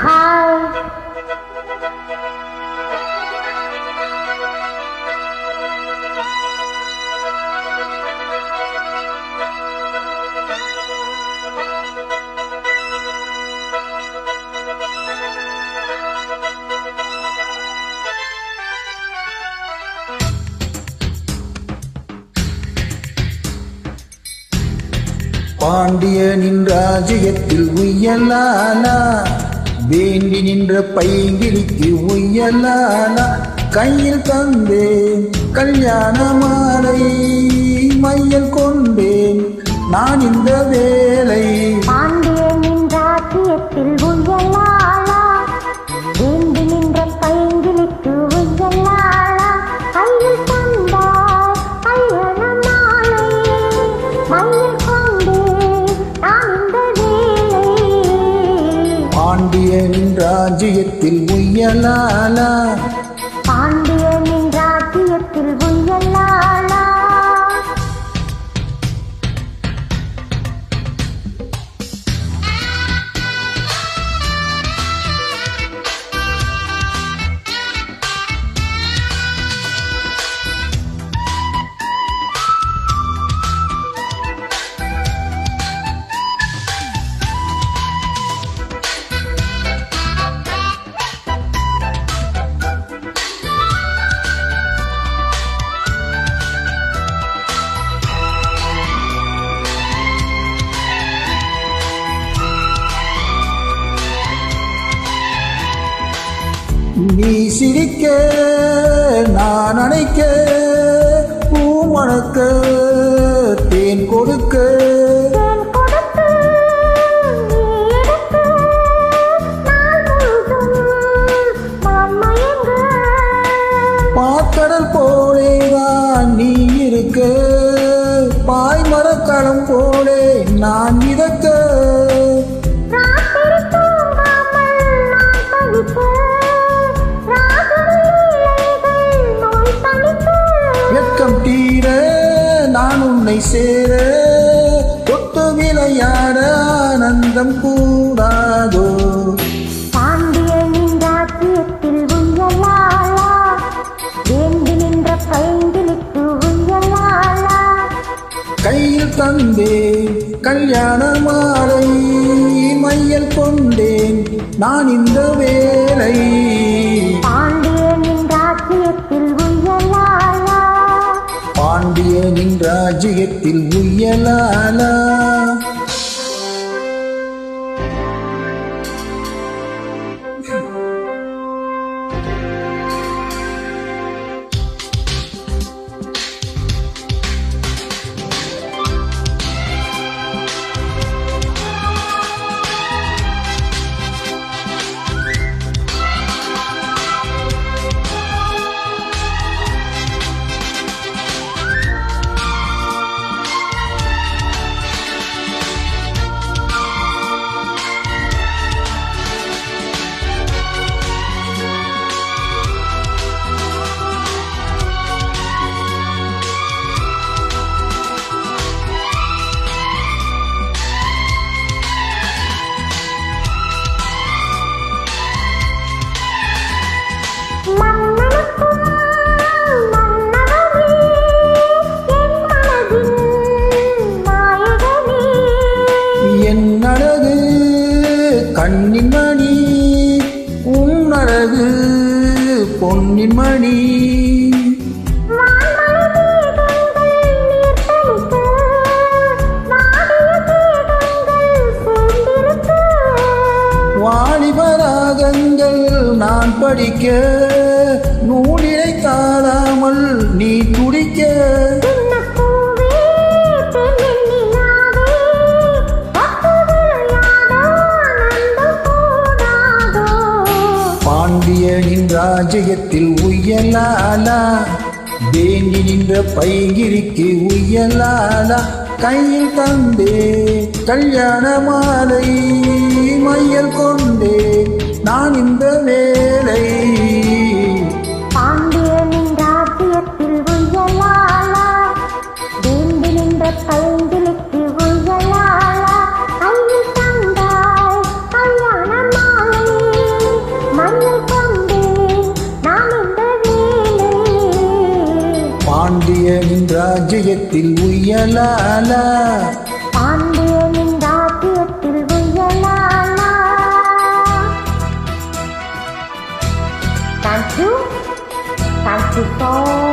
Hi. பாண்டியனின் ராஜ்யத்தில் உய்யலானா, வேண்டி நின்ற பைங்கிலிக்கு உய்யலானா, கையில் தந்தேன் கல்யாண மாலை, மையல் கொண்டேன் நான் இந்த வேலை. பாண்டியனின் ராஜ்யத்தில் உய்யலானா, வேண்டி நின்ற பைங்கிலிக்கு உய்யலானா, கையில் தந்தார் கல்யாண மாலை, மையல் கொண்டேன் நான் இந்த வேலை. பாண்டியனின் ராஜ்யத்தில் உய்யலானா, பாண்டியனின் ராஜ்யத்தில் உய்யலானா. நீ சிரிக்க நான் அணைக்க, பூ மணக்க தேன் கொடுக்க, தேன் கொடுத்து நீ எடுத்து நான் முழுதும் நான் மயங்க. பாக்கடல் போலேதான் நீ இருக்க, பாய்மரக்களம் போலே நான் மிதக்க. ராத்திரி தூங்காமல் நான் தவிக்க, ராத்திரி லீலைகள் நோய் தணிக்க. வெட்கம் தீர நான் உன்னை சேர, தொட்டு விளையாட ஆனந்தம் கூடாதோ. பாண்டியனின் ராஜ்யத்தில் உய்யலானா, வேண்டி நின்ற பைங்கிலிக்கு உய்யலானா, கையில் தந்தேன் கல்யாண மாலை, மையல் கொண்டேன் நான் இந்த வேலை. பாண்டியனின் ராஜ்யத்தில் உய்யலானா. பாண்டியனின் ராஜ்யத்தில் உய்யலானா. மன்னனுக்கும் மன்னவனே, என் மனதின் நாயகனே. என் அழகு கண்ணின் மணி, உன் அழகு பொன்னின் மணி. வான்மழை மேகங்கள் நீர் தணிக்க, நாடிய தேகங்கள் சேர்ந்திருக்க. வாலிபராகங்கள் நான் படிக்க, நூலினை தாழாமல் நீ துடிக்க. சின்னப் பூவே, பெண்ணின் நிலாவே, பட்டு விளையாட ஆனந்தம் கூடாதோ. பாண்டியனின் ராஜ்யத்தில் உய்யலானா, வேண்டி நின்ற பைங்கிரிக்கு உய்யலானா, கையில் தந்தே கல்யாண மாலை, மையல் கொண்டே நான் இந்த வேலை. பாண்டியனின் ராஜ்யத்தில் உய்யலானா, வேண்டி நின்ற பைங்கிலிக்கு உய்யலானா, கையில் தந்தாய் கல்யாண மாலை, ராஜ்யத்தில் உய்யலாலா பாண்டியனின் ராஜ்யத்தில் உய்யலாலா. Thank you so